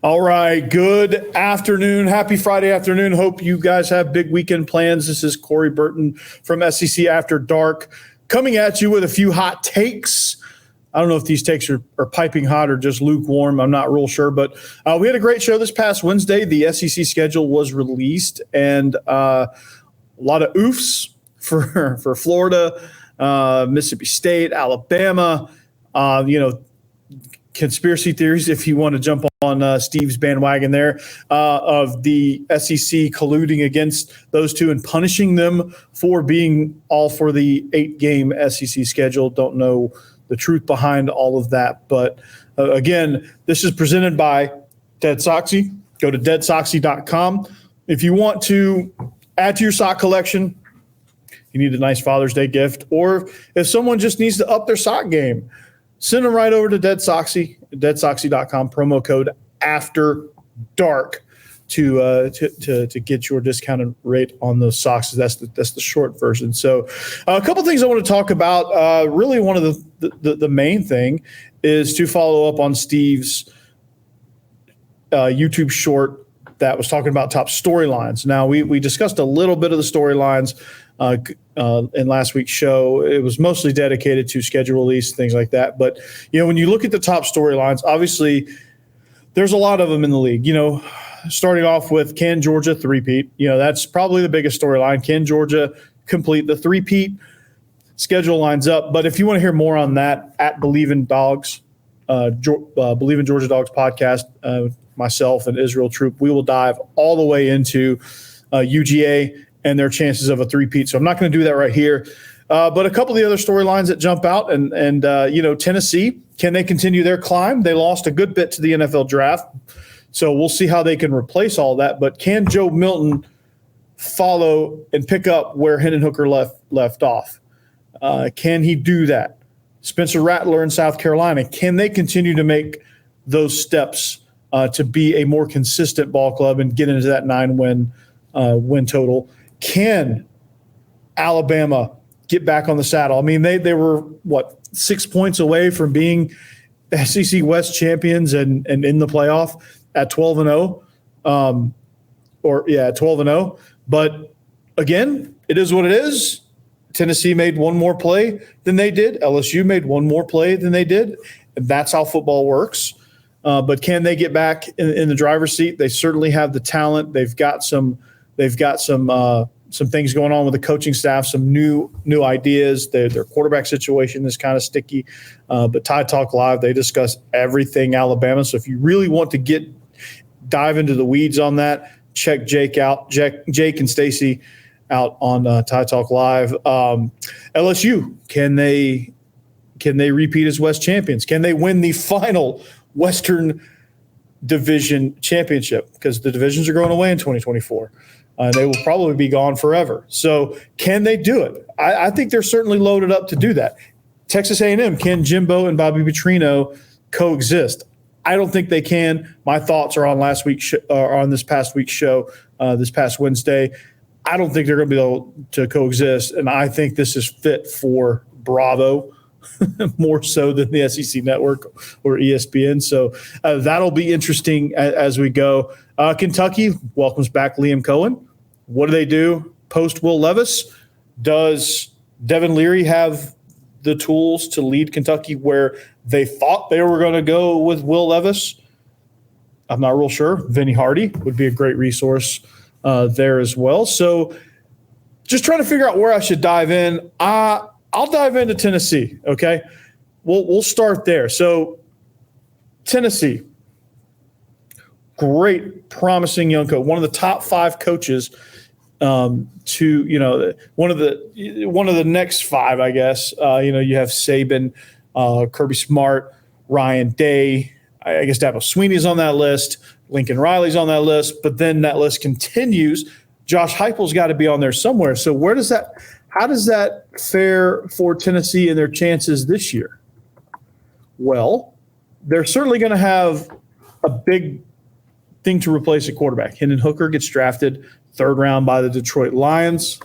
All right. Good afternoon. Happy Friday afternoon. Hope you guys have big weekend plans. This is Corey Burton from SEC After Dark coming at you with a few hot takes. I don't know if these takes are piping hot or just lukewarm. I'm not real sure. But we had a great show this past Wednesday. The SEC schedule was released, and a lot of oofs for Florida, Mississippi State, Alabama, conspiracy theories, if you want to jump on Steve's bandwagon there, of the SEC colluding against those two and punishing them for being all for the 8-game SEC schedule. Don't know the truth behind all of that. But again, this is presented by Deadsoxy. Go to Deadsoxy.com. If you want to add to your sock collection, you need a nice Father's Day gift, or if someone just needs to up their sock game, send them right over to Deadsoxy, Deadsoxy.com, promo code After Dark to get your discounted rate on those socks. That's the short version. So a couple things I want to talk about. Really, one of the main thing is to follow up on Steve's YouTube short that was talking about top storylines. Now, we discussed a little bit of the storylines in last week's show. It was mostly dedicated to schedule release, things like that. But, when you look at the top storylines, obviously there's a lot of them in the league. Starting off with, can Georgia three-peat? That's probably the biggest storyline. Can Georgia complete the three-peat? Schedule lines up. But if you want to hear more on that, at Believe in Dogs, Believe in Georgia Dogs podcast, myself and Israel Troop, we will dive all the way into UGA and their chances of a three-peat. So I'm not going to do that right here. But a couple of the other storylines that jump out, and Tennessee, can they continue their climb? They lost a good bit to the NFL draft. So we'll see how they can replace all that. But can Joe Milton follow and pick up where Hendon Hooker left off? Can he do that? Spencer Rattler in South Carolina, can they continue to make those steps to be a more consistent ball club and get into that 9-win win total? Can Alabama get back on the saddle? I mean, they were, 6 points away from being SEC West champions and in the playoff at 12-0. 12-0. But again, it is what it is. Tennessee made one more play than they did. LSU made one more play than they did. And that's how football works. But can they get back in the driver's seat? They certainly have the talent. They've got some things going on with the coaching staff, some new ideas. Their quarterback situation is kind of sticky. But Tide Talk Live, they discuss everything Alabama. So if you really want to dive into the weeds on that, check Jake and Stacy out on Tide Talk Live. LSU, can they repeat as West champions? Can they win the final Western Division championship? Because the divisions are going away in 2024. They will probably be gone forever. So can they do it? I think they're certainly loaded up to do that. Texas A&M, can Jimbo and Bobby Petrino coexist? I don't think they can. My thoughts are on on this past week's show, this past Wednesday. I don't think they're going to be able to coexist, and I think this is fit for Bravo more so than the SEC Network or ESPN. So that'll be interesting as we go. Kentucky welcomes back Liam Cohen. What do they do post Will Levis? Does Devin Leary have the tools to lead Kentucky where they thought they were going to go with Will Levis? I'm not real sure. Vinny Hardy would be a great resource there as well. So just trying to figure out where I should dive in. I'll dive into Tennessee, okay? We'll start there. So Tennessee, great, promising young coach, one of the top 5 coaches to one of the next 5, I guess. You have Saban, Kirby Smart, Ryan Day. I guess Dabo Swinney's on that list. Lincoln Riley's on that list. But then that list continues. Josh Heupel's got to be on there somewhere. So how does that fare for Tennessee and their chances this year? Well, they're certainly going to have a big thing to replace a quarterback. Hendon Hooker gets drafted 3rd round by the Detroit Lions.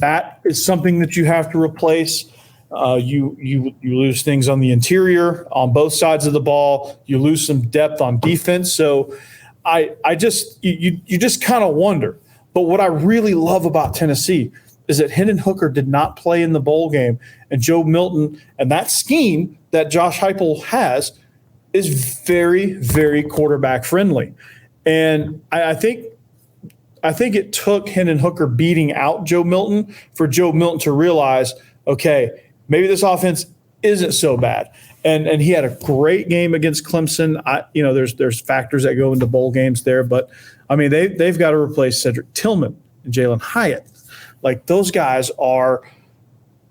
That is something that you have to replace. You lose things on the interior, on both sides of the ball. You lose some depth on defense. So I just you just kind of wonder. But what I really love about Tennessee is that Hendon Hooker did not play in the bowl game, and Joe Milton and that scheme that Josh Heupel has is very, very quarterback friendly. And I think it took Hendon Hooker beating out Joe Milton for Joe Milton to realize, okay, maybe this offense isn't so bad. And he had a great game against Clemson. There's factors that go into bowl games there, but I mean they've got to replace Cedric Tillman and Jalin Hyatt. Like, those guys are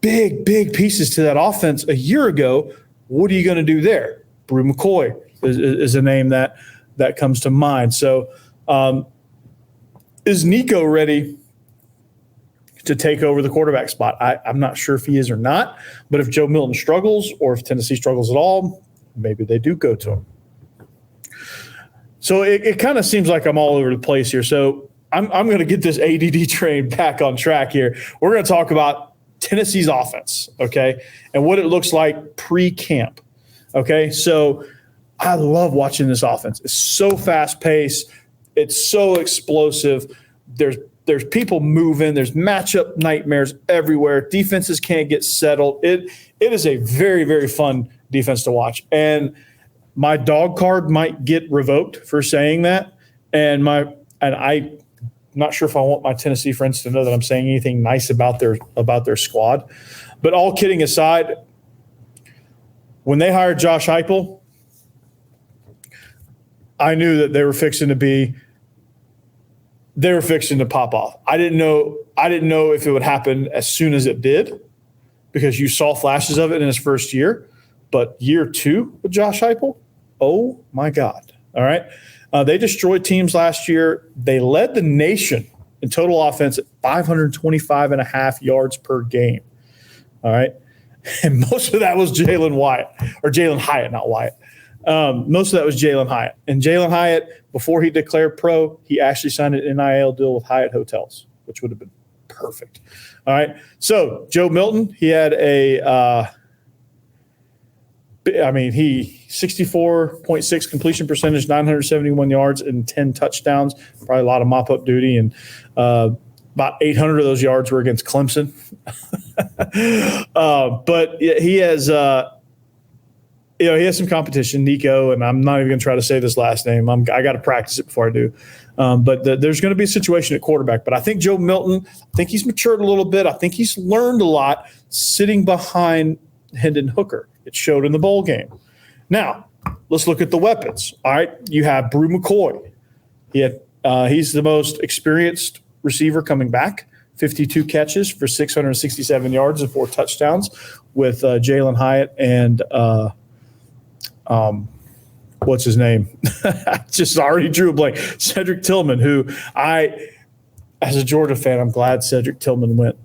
big pieces to that offense. A year ago, what are you going to do there? Brew McCoy is a name that comes to mind. So is Nico ready to take over the quarterback spot? I'm not sure if he is or not, but if Joe Milton struggles or if Tennessee struggles at all, maybe they do go to him. So it kind of seems like I'm all over the place here. So I'm going to get this ADD train back on track here. We're going to talk about Tennessee's offense, okay, and what it looks like pre-camp, okay? So I love watching this offense. It's so fast-paced. It's so explosive. There's people moving. There's matchup nightmares everywhere. Defenses can't get settled. It is a very, very fun defense to watch. And my dog card might get revoked for saying that. And I'm not sure if I want my Tennessee friends to know that I'm saying anything nice about their squad. But all kidding aside, when they hired Josh Heupel, I knew that they were fixing to pop off. I didn't know if it would happen as soon as it did, because you saw flashes of it in his first year. But year 2 with Josh Heupel, oh my God. All right. They destroyed teams last year. They led the nation in total offense at 525.5 yards per game. All right. And most of that was Jalin Hyatt, not Wyatt. Most of that was Jalin Hyatt. And Jalin Hyatt, before he declared pro, he actually signed an NIL deal with Hyatt Hotels, which would have been perfect. All right. So Joe Milton, he had 64.6 completion percentage, 971 yards, and 10 touchdowns. Probably a lot of mop-up duty, and about 800 of those yards were against Clemson. But he has, he has some competition, Nico, and I'm not even going to try to say this last name. I got to practice it before I do. But there's going to be a situation at quarterback. But I think Joe Milton, I think he's matured a little bit. I think he's learned a lot sitting behind Hendon Hooker. It showed in the bowl game. Now, let's look at the weapons. All right, you have Brew McCoy. He's the most experienced receiver coming back. 52 catches for 667 yards and 4 touchdowns with Jalin Hyatt and what's his name? Just already drew a blank. Cedric Tillman, who as a Georgia fan, I'm glad Cedric Tillman went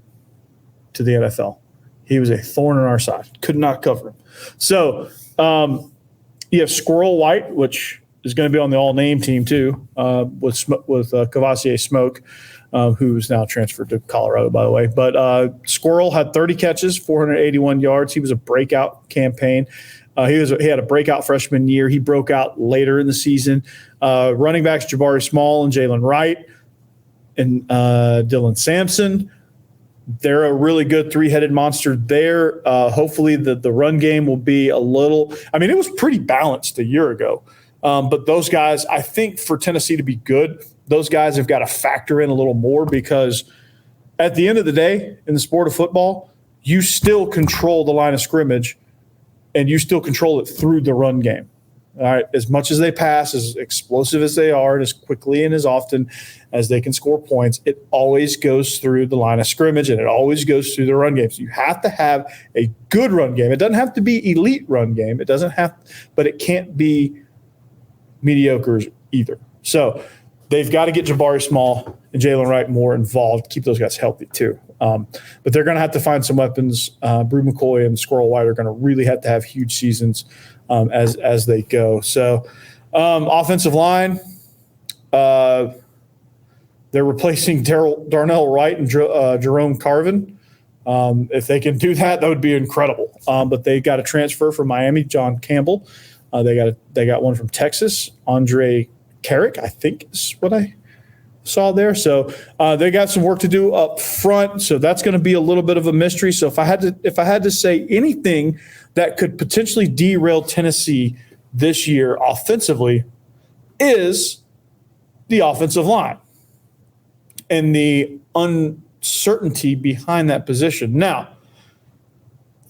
to the NFL. He was a thorn in our side. Could not cover him. So you have Squirrel White, which is going to be on the all-name team too, with Cavassier Smoke, who's now transferred to Colorado, by the way. But Squirrel had 30 catches, 481 yards. He was a breakout campaign. He had a breakout freshman year. He broke out later in the season. Running backs Jabari Small and Jalen Wright and Dylan Sampson. They're a really good 3-headed monster there. Hopefully the run game will be a little – I mean, it was pretty balanced a year ago. But those guys, I think for Tennessee to be good, those guys have got to factor in a little more, because at the end of the day, in the sport of football, you still control the line of scrimmage and you still control it through the run game. All right, as much as they pass, as explosive as they are, and as quickly and as often as they can score points, it always goes through the line of scrimmage, and it always goes through the run game. So you have to have a good run game. It doesn't have to be elite run game. It doesn't have, but it can't be mediocre either. So they've got to get Jabari Small and Jalen Wright more involved, keep those guys healthy too. But they're going to have to find some weapons. Brew McCoy and Squirrel White are going to really have to have huge seasons as they go. So offensive line, they're replacing Darnell Wright and Jerome Carvin If they can do that, that would be incredible. But they got a transfer from Miami, John Campbell. They got one from Texas, Andre Carrick, I think is what I saw there. So they got some work to do up front. So that's going to be a little bit of a mystery. So if I had to say anything that could potentially derail Tennessee this year offensively, is the offensive line and the uncertainty behind that position. Now,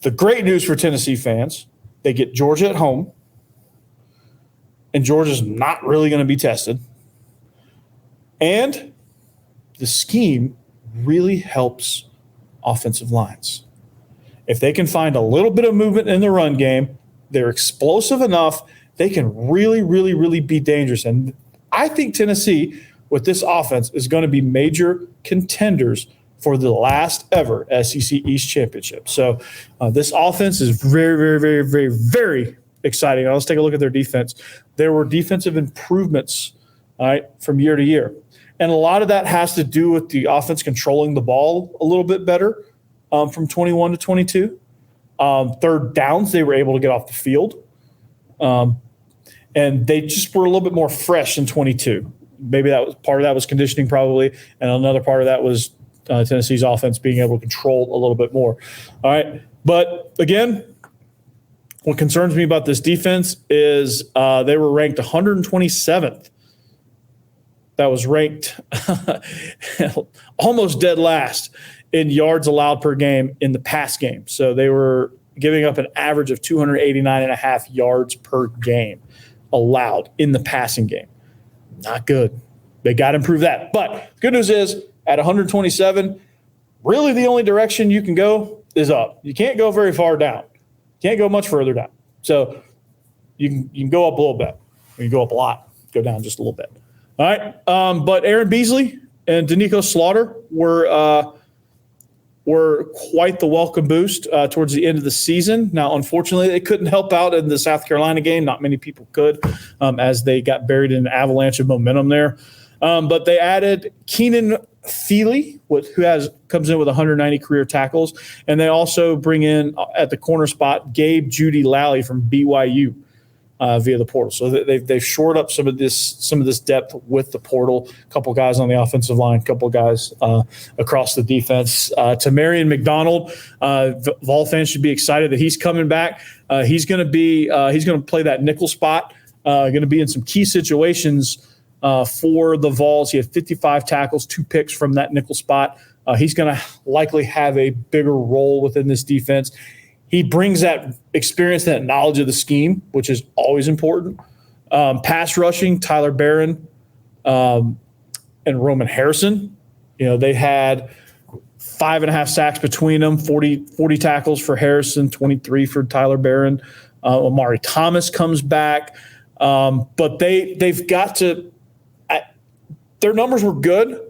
the great news for Tennessee fans, they get Georgia at home, and Georgia's not really going to be tested. And the scheme really helps offensive lines. If they can find a little bit of movement in the run game, they're explosive enough, they can really, really, really be dangerous. And I think Tennessee, with this offense, is going to be major contenders for the last ever SEC East Championship. So this offense is very, very, very, very, very exciting. Now let's take a look at their defense. There were defensive improvements, all right, from year to year. And a lot of that has to do with the offense controlling the ball a little bit better from 21 to 22. Third downs, they were able to get off the field. And they just were a little bit more fresh in 22. Maybe that was part of that was conditioning probably, and another part of that was Tennessee's offense being able to control a little bit more. All right. But again, what concerns me about this defense is they were ranked 127th. That was ranked almost dead last in yards allowed per game in the pass game. So they were giving up an average of 289.5 yards per game allowed in the passing game. Not good. They got to improve that. But the good news is at 127, really the only direction you can go is up. You can't go very far down. You can't go much further down. So you can go up a little bit. You can go up a lot, go down just a little bit. All right. But Aaron Beasley and Danico Slaughter were quite the welcome boost towards the end of the season. Now, unfortunately, they couldn't help out in the South Carolina game. Not many people could as they got buried in an avalanche of momentum there. But they added Keenan Feely, who comes in with 190 career tackles. And they also bring in at the corner spot Gabe Judy Lally from BYU. Via the portal. So they've shored up some of this depth with the portal. A couple guys on the offensive line, a couple guys across the defense. Tamarion McDonald, Vol fans should be excited that he's coming back. He's going to play that nickel spot. Going to be in some key situations for the Vols. He had 55 tackles, 2 picks from that nickel spot. He's going to likely have a bigger role within this defense. He brings that experience, that knowledge of the scheme, which is always important. Pass rushing, Tyler Barron and Roman Harrison. They had 5.5 sacks between them, 40 tackles for Harrison, 23 for Tyler Barron. Amari Thomas comes back. But they've got to – their numbers were good,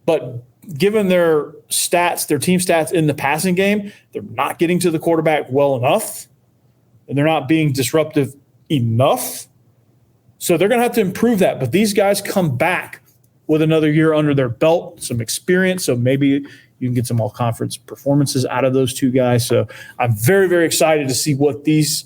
but given their stats, their team stats in the passing game, they're not getting to the quarterback well enough, and they're not being disruptive enough. So they're going to have to improve that. But these guys come back with another year under their belt, some experience, so maybe you can get some all-conference performances out of those two guys. So I'm very, very excited to see what this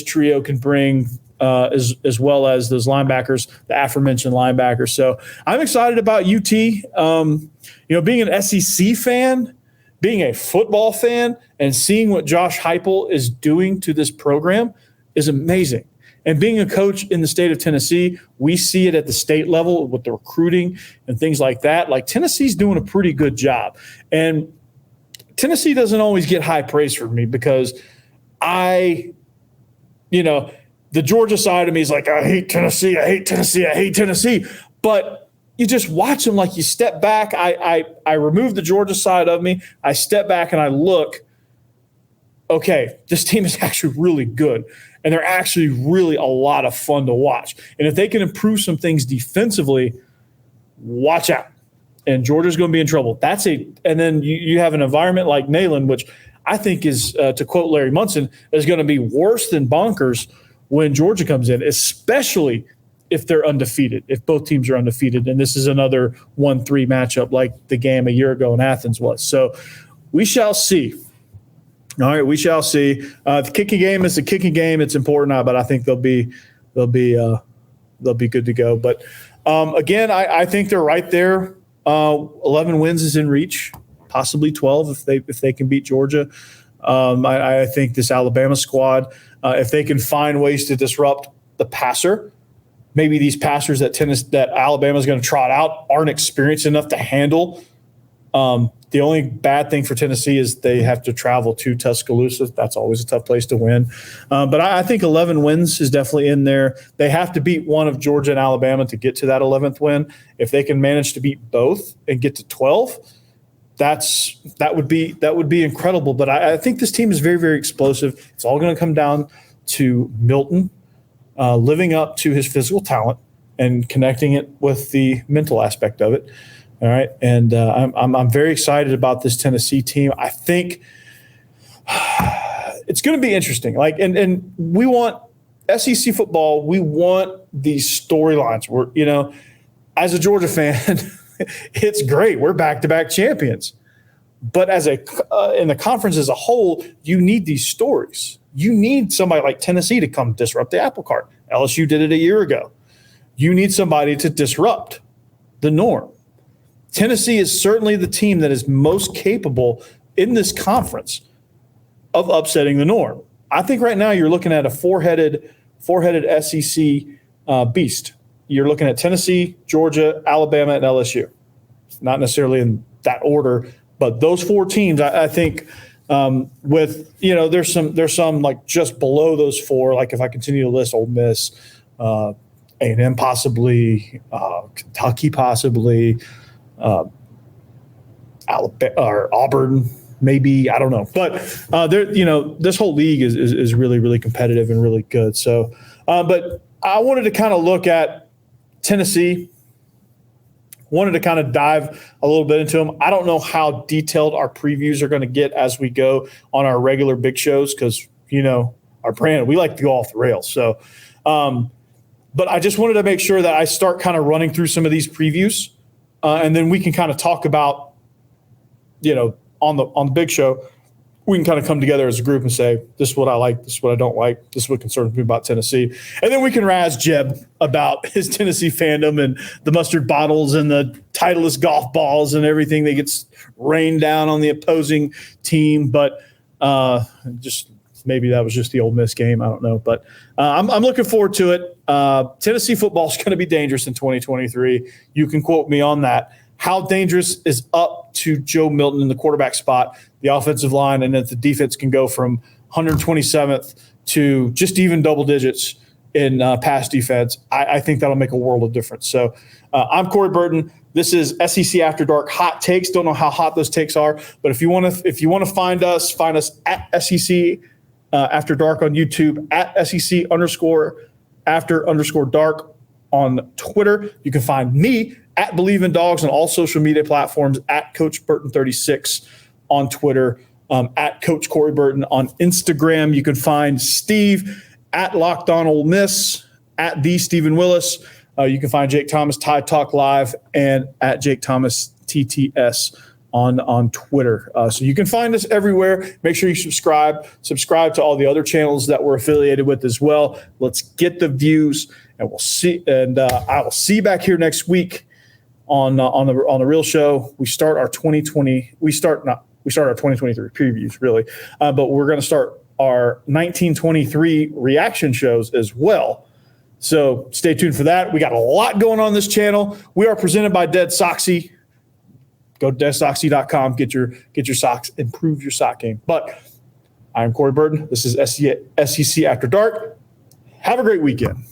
trio can bring, as well as those linebackers, the aforementioned linebackers. So I'm excited about UT. Being an SEC fan, being a football fan, and seeing what Josh Heupel is doing to this program is amazing. And being a coach in the state of Tennessee, we see it at the state level with the recruiting and things like that. Like, Tennessee's doing a pretty good job. And Tennessee doesn't always get high praise from me because the Georgia side of me is like, I hate Tennessee. But you just watch them, like, you step back. I remove the Georgia side of me. I step back and I look, okay, this team is actually really good. And they're actually really a lot of fun to watch. And if they can improve some things defensively, watch out. And Georgia's going to be in trouble. And then you have an environment like Neyland, which I think is, to quote Larry Munson, is going to be worse than bonkers when Georgia comes in, especially if they're undefeated, if both teams are undefeated. And this is another 1-3 matchup like the game a year ago in Athens was. So we shall see. All right, we shall see. The kicking game is the kicking game. It's important, but I think they'll be good to go. But again, I think they're right there. 11 wins is in reach, possibly 12 if they can beat Georgia. I think this Alabama squad, if they can find ways to disrupt the passer, maybe these passers that Alabama is going to trot out aren't experienced enough to handle. The only bad thing for Tennessee is they have to travel to Tuscaloosa. That's always a tough place to win. But I think 11 wins is definitely in there. They have to beat one of Georgia and Alabama to get to that 11th win. If they can manage to beat both and get to 12, that would be incredible. But I think this team is very, very explosive. It's all going to come down to Milton living up to his physical talent and connecting it with the mental aspect of it. All right, and I'm very excited about this Tennessee team. I think it's going to be interesting. And we want SEC football. We want these storylines. As a Georgia fan, it's great. We're back-to-back champions. But in the conference as a whole, you need these stories. You need somebody like Tennessee to come disrupt the apple cart. LSU did it a year ago. You need somebody to disrupt the norm. Tennessee is certainly the team that is most capable in this conference of upsetting the norm. I think right now you're looking at a four-headed SEC beast. You're looking at Tennessee, Georgia, Alabama, and LSU. Not necessarily in that order, but those four teams, I think, there's some like just below those four. Like if I continue to list, Ole Miss, A&M possibly, Kentucky possibly. Alabama or Auburn, maybe, I don't know, but this whole league is really, really competitive and really good. So, but I wanted to kind of look at Tennessee. Wanted to kind of dive a little bit into them. I don't know how detailed our previews are going to get as we go on our regular big shows because our brand, we like to go off the rails. So, but I just wanted to make sure that I start kind of running through some of these previews. And then we can kind of talk about, on the big show, we can kind of come together as a group and say, this is what I like, this is what I don't like, this is what concerns me about Tennessee. And then we can razz Jeb about his Tennessee fandom and the mustard bottles and the Titleist golf balls and everything that gets rained down on the opposing team. But just maybe that was just the Ole Miss game. I don't know. But I'm looking forward to it. Tennessee football is going to be dangerous in 2023. You can quote me on that. How dangerous is up to Joe Milton in the quarterback spot, the offensive line, and that the defense can go from 127th to just even double digits in pass defense. I think that'll make a world of difference. So I'm Corey Burton. This is SEC After Dark Hot Takes. Don't know how hot those takes are, but if you want to find us at SEC After Dark on YouTube, at SEC_After_Dark on Twitter. You can find me at Believe in Dogs on all social media platforms, at Coach Burton 36 on Twitter, at Coach Corey Burton on Instagram. You can find Steve at Locked On Ole Miss, at the Stephen Willis. You can find Jake Thomas, Tide Talk Live, and at Jake Thomas TTS on Twitter. So you can find us everywhere. Make sure you subscribe to all the other channels that we're affiliated with as well. Let's get the views, and we'll see. And I will see you back here next week on the real show. We start our 2023 previews really, but we're going to start our 1923 reaction shows as well. So stay tuned for that. We got a lot going on this channel. We are presented by Deadsoxy. Go to deadsoxy.com, get your socks, improve your sock game. But I'm Corey Burton. This is SEC After Dark. Have a great weekend.